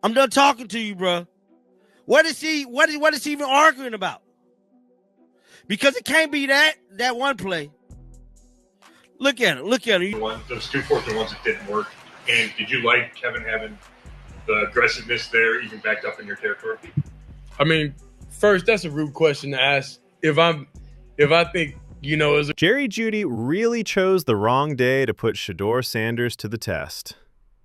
I'm done talking to you, bro. What is he even arguing about? Because it can't be that one play. Look at it. Those 2 4th and ones that didn't work. And did you like Kevin having the aggressiveness there, even backed up in your territory? I mean, first, that's a rude question to ask. If I think, Jerry Jeudy really chose the wrong day to put Shedeur Sanders to the test.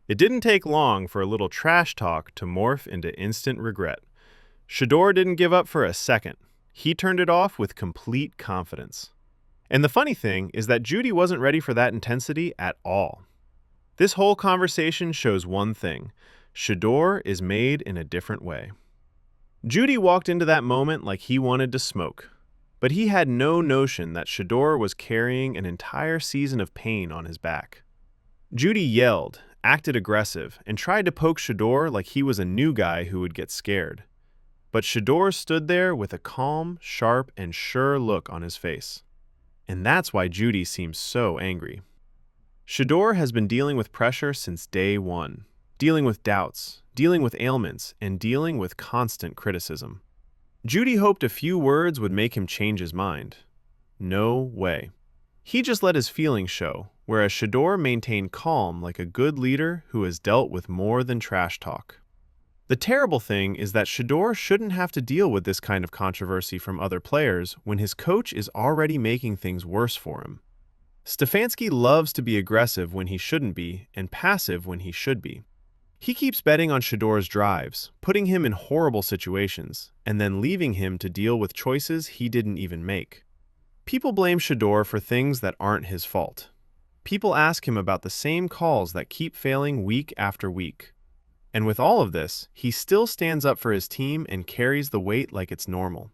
It didn't take long for a little trash talk to morph into instant regret. Shedeur didn't give up for a second. He turned it off with complete confidence. And the funny thing is that Judy wasn't ready for that intensity at all. This whole conversation shows one thing: Shedeur is made in a different way. Judy walked into that moment like he wanted to smoke, but he had no notion that Shedeur was carrying an entire season of pain on his back. Judy yelled, acted aggressive, and tried to poke Shedeur like he was a new guy who would get scared. But Shedeur stood there with a calm, sharp, and sure look on his face. And that's why Judy seems so angry. Shedeur has been dealing with pressure since day one, dealing with doubts, dealing with ailments, and dealing with constant criticism. Judy hoped a few words would make him change his mind. No way. He just let his feelings show, whereas Shedeur maintained calm like a good leader who has dealt with more than trash talk. The terrible thing is that Shedeur shouldn't have to deal with this kind of controversy from other players when his coach is already making things worse for him. Stefanski loves to be aggressive when he shouldn't be and passive when he should be. He keeps betting on Shedeur's drives, putting him in horrible situations, and then leaving him to deal with choices he didn't even make. People blame Shedeur for things that aren't his fault. People ask him about the same calls that keep failing week after week. And with all of this, he still stands up for his team and carries the weight like it's normal.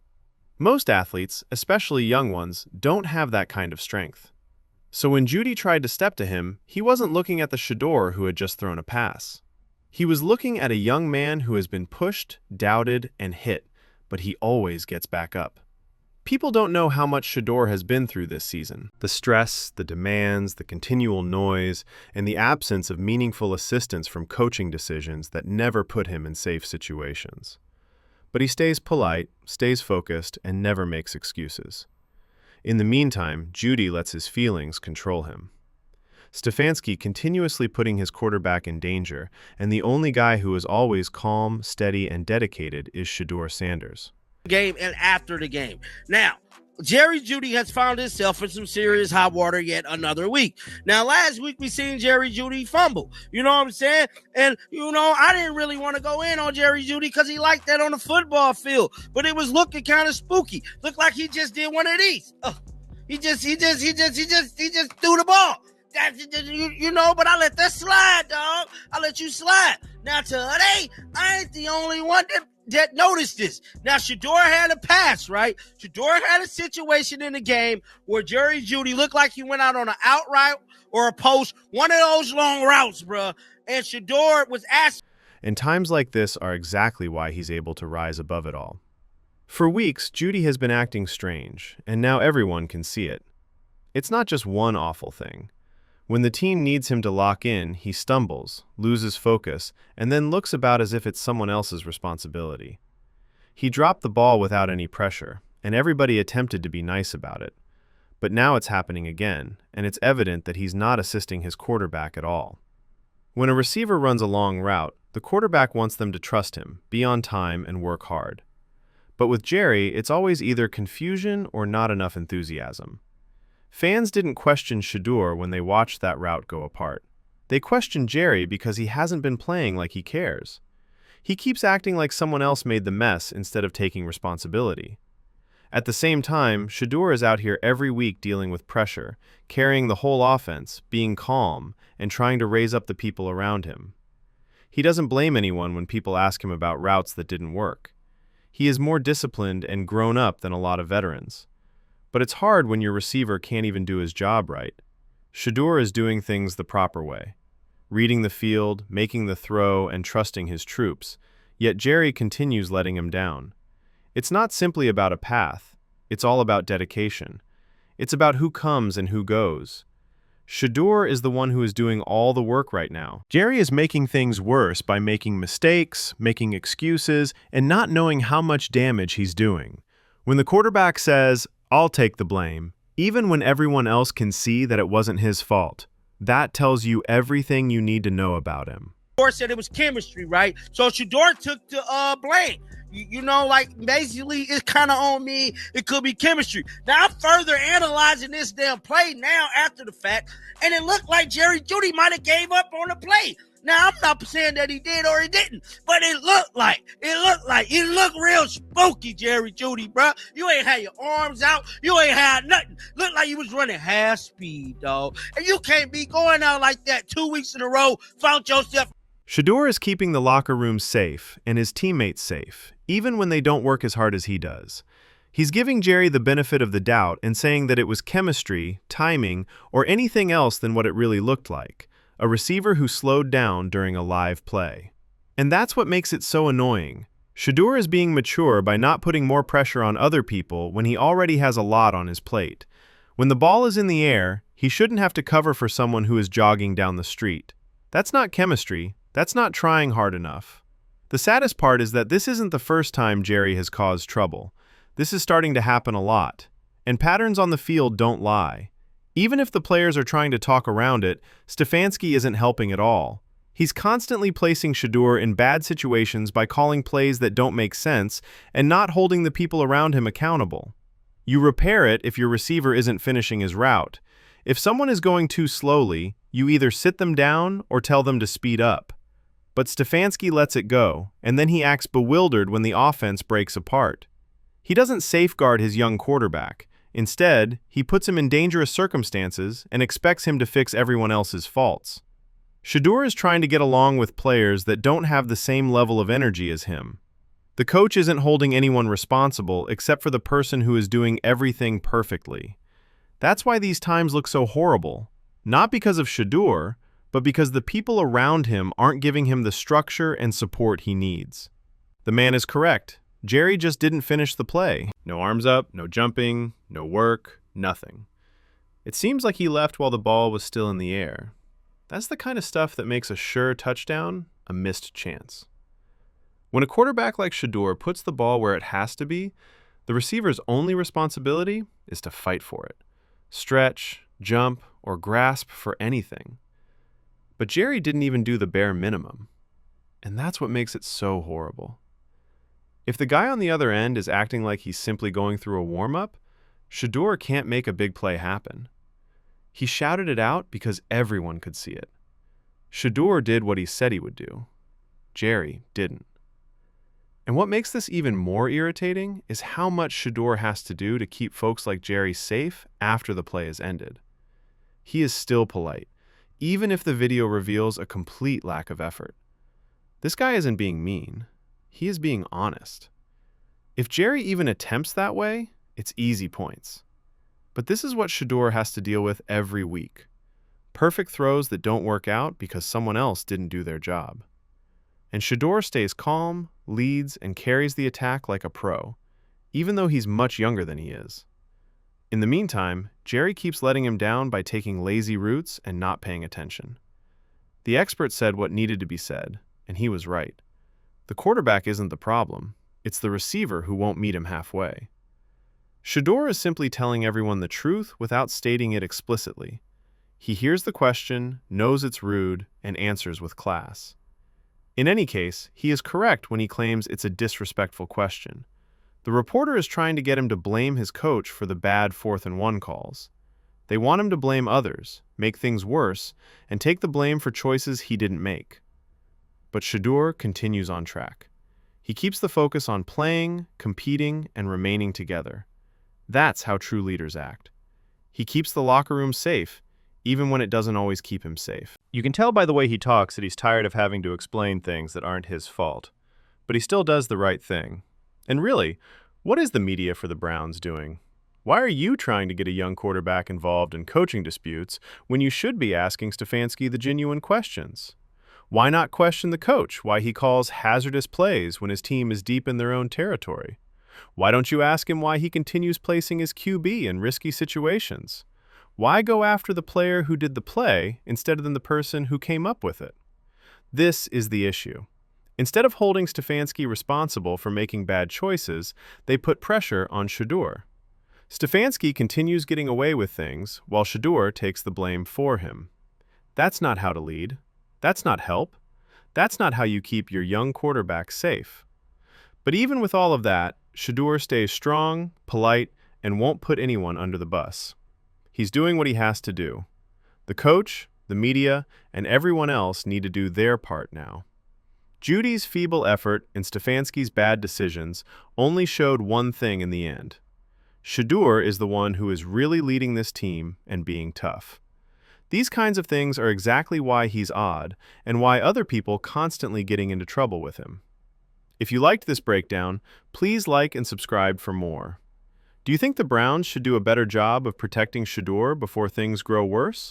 Most athletes, especially young ones, don't have that kind of strength. So when Judy tried to step to him, he wasn't looking at the Shedeur who had just thrown a pass. He was looking at a young man who has been pushed, doubted, and hit, but he always gets back up. People don't know how much Shedeur has been through this season. The stress, the demands, the continual noise, and the absence of meaningful assistance from coaching decisions that never put him in safe situations. But he stays polite, stays focused, and never makes excuses. In the meantime, Judy lets his feelings control him. Stefanski continuously putting his quarterback in danger, and the only guy who is always calm, steady, and dedicated is Shedeur Sanders. Game and after the game. Now, Jerry Jeudy has found himself in some serious hot water yet another week. Now, last week we seen Jerry Jeudy fumble. You know what I'm saying? And, I didn't really want to go in on Jerry Jeudy because he liked that on the football field. But it was looking kind of spooky. Looked like he just did one of these. He just threw the ball. But I let that slide, dog. I let you slide. Now, today, I ain't the only one that noticed this. Now, Shedeur had a pass, right? Shedeur had a situation in the game where Jerry Jeudy looked like he went out on an out route or a post, one of those long routes, bruh. And Shedeur was asked. And times like this are exactly why he's able to rise above it all. For weeks, Judy has been acting strange, and now everyone can see it. It's not just one awful thing. When the team needs him to lock in, he stumbles, loses focus, and then looks about as if it's someone else's responsibility. He dropped the ball without any pressure, and everybody attempted to be nice about it. But now it's happening again, and it's evident that he's not assisting his quarterback at all. When a receiver runs a long route, the quarterback wants them to trust him, be on time, and work hard. But with Jerry, it's always either confusion or not enough enthusiasm. Fans didn't question Shedeur when they watched that route go apart. They questioned Jerry because he hasn't been playing like he cares. He keeps acting like someone else made the mess instead of taking responsibility. At the same time, Shedeur is out here every week dealing with pressure, carrying the whole offense, being calm, and trying to raise up the people around him. He doesn't blame anyone when people ask him about routes that didn't work. He is more disciplined and grown up than a lot of veterans. But it's hard when your receiver can't even do his job right. Shedeur is doing things the proper way, reading the field, making the throw, and trusting his troops, yet Jerry continues letting him down. It's not simply about a path, it's all about dedication. It's about who comes and who goes. Shadur is the one who is doing all the work right now. Jerry is making things worse by making mistakes, making excuses, and not knowing how much damage he's doing. When the quarterback says, "I'll take the blame," even when everyone else can see that it wasn't his fault, that tells you everything you need to know about him. Shedeur said it was chemistry, right? So Shedeur took the blame. You know, like, basically, it's kind of on me. It could be chemistry. Now, I'm further analyzing this damn play now after the fact, and it looked like Jeudy might have gave up on the play. Now, I'm not saying that he did or he didn't, but it looked real spooky, Jeudy, bro. You ain't had your arms out. You ain't had nothing. Looked like you was running half speed, dog. And you can't be going out like that 2 weeks in a row, found yourself. Shadur is keeping the locker room safe and his teammates safe, even when they don't work as hard as he does. He's giving Jerry the benefit of the doubt and saying that it was chemistry, timing, or anything else than what it really looked like, a receiver who slowed down during a live play. And that's what makes it so annoying. Shadur is being mature by not putting more pressure on other people when he already has a lot on his plate. When the ball is in the air, he shouldn't have to cover for someone who is jogging down the street. That's not chemistry. That's not trying hard enough. The saddest part is that this isn't the first time Jerry has caused trouble. This is starting to happen a lot. And patterns on the field don't lie. Even if the players are trying to talk around it, Stefanski isn't helping at all. He's constantly placing Shadur in bad situations by calling plays that don't make sense and not holding the people around him accountable. You repair it if your receiver isn't finishing his route. If someone is going too slowly, you either sit them down or tell them to speed up. But Stefanski lets it go, and then he acts bewildered when the offense breaks apart. He doesn't safeguard his young quarterback. Instead, he puts him in dangerous circumstances and expects him to fix everyone else's faults. Shadur is trying to get along with players that don't have the same level of energy as him. The coach isn't holding anyone responsible except for the person who is doing everything perfectly. That's why these times look so horrible, not because of Shadur, but because the people around him aren't giving him the structure and support he needs. The man is correct. Jerry just didn't finish the play. No arms up, no jumping, no work, nothing. It seems like he left while the ball was still in the air. That's the kind of stuff that makes a sure touchdown a missed chance. When a quarterback like Shadur puts the ball where it has to be, the receiver's only responsibility is to fight for it. Stretch, jump, or grasp for anything. But Jerry didn't even do the bare minimum. And that's what makes it so horrible. If the guy on the other end is acting like he's simply going through a warm-up, Shadur can't make a big play happen. He shouted it out because everyone could see it. Shadur did what he said he would do. Jerry didn't. And what makes this even more irritating is how much Shadur has to do to keep folks like Jerry safe after the play is ended. He is still polite, even if the video reveals a complete lack of effort. This guy isn't being mean. He is being honest. If Jerry even attempts that way, it's easy points. But this is what Shadur has to deal with every week. Perfect throws that don't work out because someone else didn't do their job. And Shadur stays calm, leads, and carries the attack like a pro, even though he's much younger than he is. In the meantime, Jerry keeps letting him down by taking lazy routes and not paying attention. The expert said what needed to be said, and he was right. The quarterback isn't the problem. It's the receiver who won't meet him halfway. Shadur is simply telling everyone the truth without stating it explicitly. He hears the question, knows it's rude, and answers with class. In any case, he is correct when he claims it's a disrespectful question. The reporter is trying to get him to blame his coach for the bad 4th and 1 calls. They want him to blame others, make things worse, and take the blame for choices he didn't make. But Shadur continues on track. He keeps the focus on playing, competing, and remaining together. That's how true leaders act. He keeps the locker room safe, even when it doesn't always keep him safe. You can tell by the way he talks that he's tired of having to explain things that aren't his fault. But he still does the right thing. And really, what is the media for the Browns doing? Why are you trying to get a young quarterback involved in coaching disputes when you should be asking Stefanski the genuine questions? Why not question the coach why he calls hazardous plays when his team is deep in their own territory? Why don't you ask him why he continues placing his QB in risky situations? Why go after the player who did the play instead of the person who came up with it? This is the issue. Instead of holding Stefanski responsible for making bad choices, they put pressure on Shedeur. Stefanski continues getting away with things, while Shedeur takes the blame for him. That's not how to lead. That's not help. That's not how you keep your young quarterback safe. But even with all of that, Shedeur stays strong, polite, and won't put anyone under the bus. He's doing what he has to do. The coach, the media, and everyone else need to do their part now. Judy's feeble effort and Stefanski's bad decisions only showed one thing in the end. Shedeur is the one who is really leading this team and being tough. These kinds of things are exactly why he's odd and why other people constantly getting into trouble with him. If you liked this breakdown, please like and subscribe for more. Do you think the Browns should do a better job of protecting Shedeur before things grow worse?